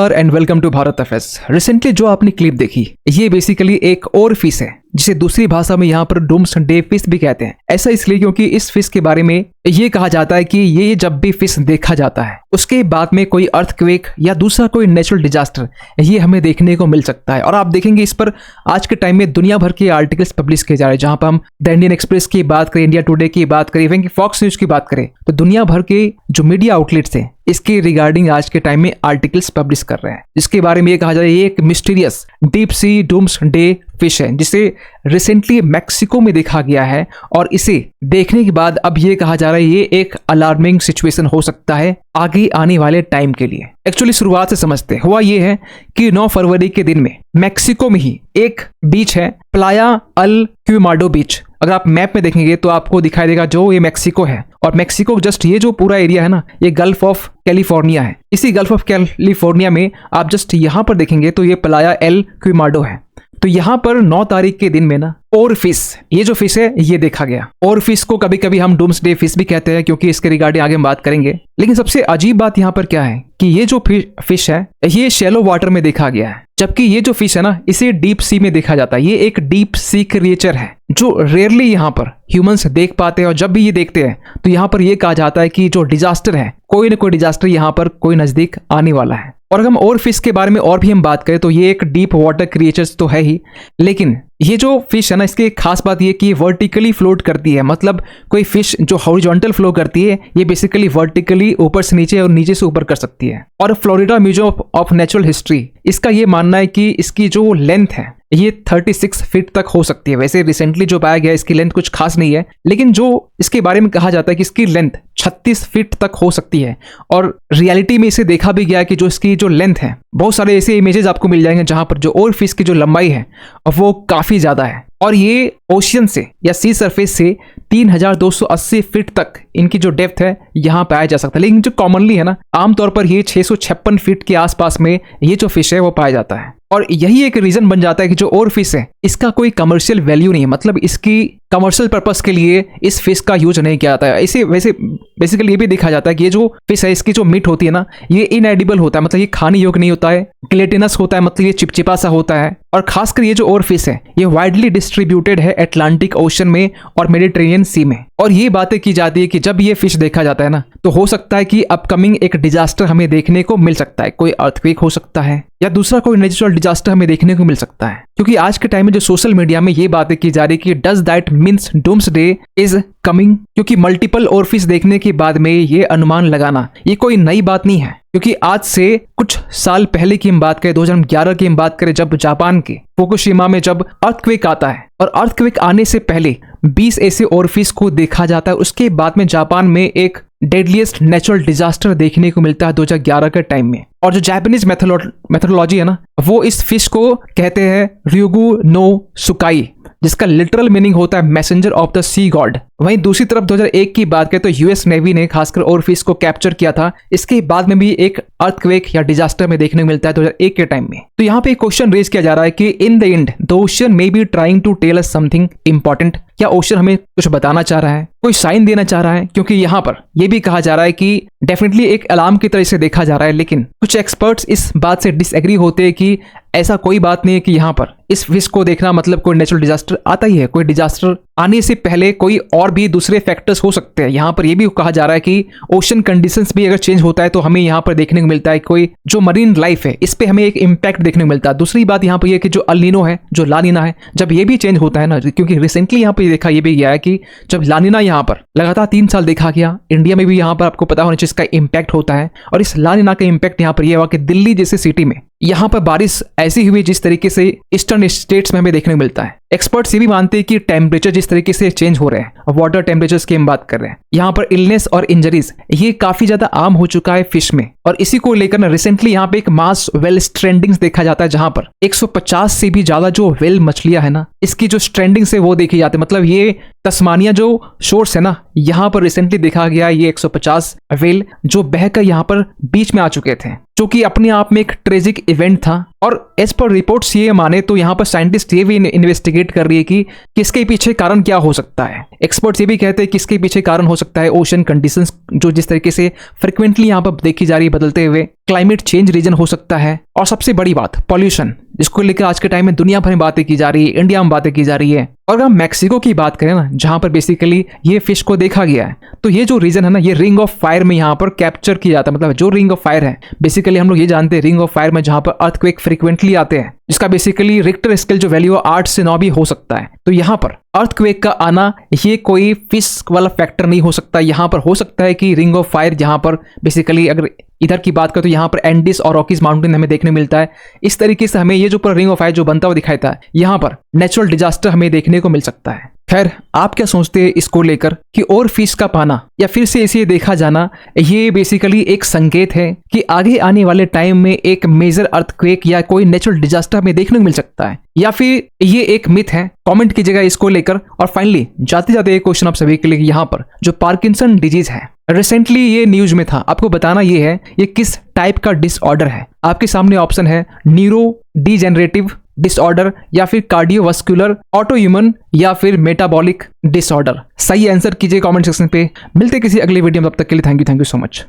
नमस्कार and welcome to Bharat FS. Recently जो आपने क्लिप देखी ये बेसिकली एक और फिश है जिसे दूसरी भाषा में यहाँ पर डूम्सडे फिश भी कहते हैं। ऐसा इसलिए क्योंकि इस फिश के बारे में ये कहा जाता है कि ये जब भी फिश देखा जाता है उसके बाद में कोई अर्थक्वेक या दूसरा कोई नेचुरल डिजास्टर ये हमें देखने को मिल सकता है। और आप देखेंगे इस पर आज के टाइम में दुनिया भर के आर्टिकल्स पब्लिश किए जा रहे हैं। जहां पर हम द इंडियन एक्सप्रेस की बात करें, इंडिया टुडे की बात करें, इवन फॉक्स न्यूज की बात करें, तो दुनिया भर के जो मीडिया आउटलेट्स हैं इसके रिगार्डिंग आज के टाइम में आर्टिकल्स पब्लिश कर रहे हैं। जिसके बारे में ये कहा जा रहा है ये एक mysterious deep sea doomsday fish है जिसे रिसेंटली मैक्सिको में देखा गया है। और इसे देखने के बाद अब ये कहा जा रहा है ये एक अलार्मिंग सिचुएशन हो सकता है आगे आने वाले टाइम के लिए। एक्चुअली शुरुआत से समझते हुआ ये है कि 9 फरवरी के दिन में मैक्सिको में ही एक बीच है, प्लाया अल क्यूमाडो बीच। अगर आप मैप में देखेंगे तो आपको दिखाई देगा जो ये मैक्सिको है। और मैक्सिको जस्ट ये जो पूरा एरिया है ना ये गल्फ ऑफ कैलिफोर्निया है। इसी गल्फ ऑफ कैलिफोर्निया में आप जस्ट यहाँ पर देखेंगे तो ये प्लाया एल क्यूमाडो है। तो यहाँ पर 9 तारीख के दिन में ना और फिश, ये जो फिश है ये देखा गया। और फिश को कभी कभी हम डूम्सडे फिश भी कहते हैं क्योंकि इसके रिगार्डिंग आगे हम बात करेंगे। लेकिन सबसे अजीब बात यहाँ पर क्या है कि ये जो फिश है ये शैलो वाटर में देखा गया है, जबकि ये जो फिश है ना इसे डीप सी में देखा जाता है। ये एक डीप सी क्रिएचर है जो रेयरली यहाँ पर ह्यूमंस देख पाते हैं। और जब भी ये देखते हैं तो यहाँ पर ये कहा जाता है कि जो डिजास्टर है, कोई ना कोई डिजास्टर यहाँ पर कोई नजदीक आने वाला है। और अगर हम और फिश के बारे में और भी हम बात करें तो ये एक डीप वाटर क्रिएचर्स तो है ही, लेकिन ये जो फिश है ना इसकी खास बात ये कि ये वर्टिकली फ्लोट करती है। मतलब कोई फिश जो हॉरिजॉन्टल फ्लो करती है ये बेसिकली वर्टिकली ऊपर से नीचे और नीचे से ऊपर कर सकती है। और Florida museum of natural history इसका ये मानना है कि इसकी जो लेंथ है ये 36 फीट तक हो सकती है। वैसे रिसेंटली जो पाया गया इसकी लेंथ कुछ खास नहीं है, लेकिन जो इसके बारे में कहा जाता है कि इसकी लेंथ 36 फीट तक हो सकती है। और रियलिटी में इसे देखा भी गया है कि जो इसकी जो लेंथ है, बहुत सारे ऐसे इमेजेस आपको मिल जाएंगे जहां पर जो और फिश की जो लंबाई है वो काफी ज्यादा है। और ये ओशियन से या सी सरफेस से 3280 फीट तक इनकी जो डेप्थ है यहाँ पाया जा सकता है। लेकिन जो कॉमनली है ना आमतौर पर ये 656 फीट के आसपास में ये जो फिश है वो पाया जाता है। और यही एक रीजन बन जाता है कि जो और फिश है इसका कोई कमर्शियल वैल्यू नहीं है। मतलब इसकी कमर्शियल पर्पस के लिए इस फिश का यूज नहीं किया जाता है। इसे वैसे बेसिकली ये भी देखा जाता है कि ये जो फिश है इसकी जो मीट होती है ना ये इनएडिबल होता है, मतलब ये खाने योग्य नहीं होता है, ग्लेटिनस होता है, मतलब ये चिपचिपा सा होता है। और खासकर ये जो और फिश है ये वाइडली डिस्ट्रीब्यूटेड है अटलांटिक ओशन में और मेडिटेरेनियन सी में। और ये बातें की जाती है कि जब ये फिश देखा जाता है ना तो हो सकता है कि अपकमिंग एक डिजास्टर हमें देखने को मिल सकता है। कोई अर्थक्वेक हो सकता है या दूसरा कोई नेचुरल डिजास्टर हमें देखने को मिल सकता है। क्योंकि आज के टाइम में जो सोशल मीडिया में ये बातें की जा रही है कि does that means doomsday is coming, क्योंकि मल्टीपल और फिश देखने के बाद में ये अनुमान लगाना ये कोई नई बात नहीं है। क्योंकि आज से कुछ साल पहले की हम बात करें, 2011 की हम बात करें, जब जापान के फुकुशिमा में जब अर्थक्वेक आता है और अर्थक्वेक आने से पहले 20 ऐसे और फिश को देखा जाता है। उसके बाद में जापान में एक डेडलीस्ट नेचुरल डिजास्टर देखने को मिलता है 2011 के टाइम में। और जो जापानीज मेथोडोलॉजी है ना वो इस फिश को कहते हैं ryugu no sukai, जिसका लिटरल मीनिंग होता है messenger of the sea god. वहीं दूसरी तरफ 2001 की बात करें तो यूएस नेवी ने खासकर और फिश को कैप्चर किया था। इसके बाद में भी एक अर्थक्वेक या डिजास्टर में देखने को मिलता है 2001 के टाइम में। तो यहाँ पे एक क्वेश्चन रेज किया जा रहा है कि in the end the ocean may be trying to tell us something important. क्या ओशन हमें कुछ बताना चाह रहा है, कोई साइन देना चाह रहा है? क्योंकि यहाँ पर यह भी कहा जा रहा है कि डेफिनेटली एक अलार्म की तरह से देखा जा रहा है, लेकिन कुछ एक्सपर्ट्स इस बात से डिसएग्री होते हैं कि ऐसा कोई बात नहीं है कि यहाँ पर इस फिश को देखना मतलब कोई नेचुरल डिजास्टर आता ही है। कोई डिजास्टर आने से पहले कोई और भी दूसरे फैक्टर्स हो सकते हैं। यहाँ पर यह भी कहा जा रहा है कि ओशन कंडीशंस भी अगर चेंज होता है तो हमें यहाँ पर देखने को मिलता है कोई जो मरीन लाइफ है इस पे हमें एक इम्पैक्ट देखने को मिलता है। दूसरी बात यहाँ पर यह कि जो अल नीनो है, जो ला नीना है, जब ये भी चेंज होता है ना, क्योंकि रिसेंटली यहाँ पर देखा यह भी गया है कि जब ला नीना यहाँ पर लगातार 3 साल देखा गया, इंडिया में भी यहाँ पर आपको पता होना चाहिए इसका इम्पैक्ट होता है। और इस ला नीना का इम्पैक्ट यहाँ पर यह हुआ कि दिल्ली जैसे सिटी में यहाँ पर बारिश ऐसी हुई जिस तरीके से ईस्टर्न स्टेट्स में हमें देखने को मिलता है। एक्सपर्ट्स ये भी मानते हैं कि टेम्परेचर जिस तरीके से चेंज हो रहे हैं, वाटर टेम्परेचर्स की हम बात कर रहे हैं, यहाँ पर इलनेस और इंजरीज ये काफी ज्यादा आम हो चुका है फिश में। और इसी को लेकर ना रिसेंटली यहाँ पे एक मास वेल स्ट्रेंडिंग्स देखा जाता है, जहां पर 150 से भी ज्यादा जो वेल मछलियां है ना इसकी जो स्ट्रेंडिंग्स है वो देखी जाती है। मतलब ये तस्मानिया जो शोर्स है ना यहाँ पर रिसेंटली देखा गया ये 150 वेल जो बहकर यहाँ पर बीच में आ चुके थे, जो कि अपने आप में एक ट्रेजिक इवेंट था। और एज पर रिपोर्ट्स ये माने तो यहाँ पर साइंटिस्ट ये भी इन्वेस्टिगेट कर रही है कि किसके पीछे कारण क्या हो सकता है। एक्सपर्ट्स ये भी कहते हैं किसके पीछे कारण हो सकता है ओशन कंडीशंस जो जिस तरीके से फ्रिक्वेंटली यहाँ पर देखी जा रही है बदलते हुए, क्लाइमेट चेंज रीजन हो सकता है, और सबसे बड़ी बात पॉल्यूशन, जिसको लेकर आज के टाइम में दुनिया भर में बातें की जा रही है, इंडिया में बातें की जा रही है। और अगर हम मैक्सिको की बात करें ना, जहां पर बेसिकली ये फिश को देखा गया है, तो ये जो रीजन है ना, ये रिंग ऑफ फायर में यहाँ पर कैप्चर किया जाता है। मतलब जो रिंग ऑफ फायर है, बेसिकली हम लोग ये जानते हैं रिंग ऑफ फायर में जहां पर अर्थक्वेक फ्रीक्वेंटली आते हैं, जिसका बेसिकली रिक्टर स्केल जो वैल्यू 8 से 9 भी हो सकता है। तो यहाँ पर अर्थक्वेक का आना ये कोई फिश वाला फैक्टर नहीं हो सकता। यहाँ पर हो सकता है कि रिंग ऑफ फायर जहाँ पर बेसिकली अगर इधर की बात करें तो यहाँ पर एंडीज और रॉकीज माउंटेन हमें देखने मिलता है। इस तरीके से हमें ये जो पूरा रिंग ऑफ फायर जो बनता हुआ दिखाई था, यहाँ पर नेचुरल डिजास्टर हमें देखने को मिल सकता है। खैर, आप क्या सोचते हैं इसको लेकर कि और फिश का पाना या फिर से इसे देखा जाना ये बेसिकली एक संकेत है कि आगे आने वाले टाइम में एक मेजर अर्थक्वेक या कोई नेचुरल डिजास्टर हमें देखने को मिल सकता है, या फिर ये एक मिथ है? कमेंट कीजिएगा इसको लेकर। और फाइनली जाते जाते एक क्वेश्चन आप सभी के लिए, यहाँ पर जो पार्किंसन डिजीज है, रिसेंटली ये न्यूज में था, आपको बताना ये है ये किस टाइप का डिसऑर्डर है। आपके सामने ऑप्शन है न्यूरो डिजेनरेटिव डिसऑर्डर, या फिर कार्डियोवास्कुलर, ऑटोइम्यून, या फिर मेटाबॉलिक डिसऑर्डर। सही आंसर कीजिए कमेंट सेक्शन पे। मिलते किसी अगले वीडियो में, तब तक के लिए थैंक यू सो मच।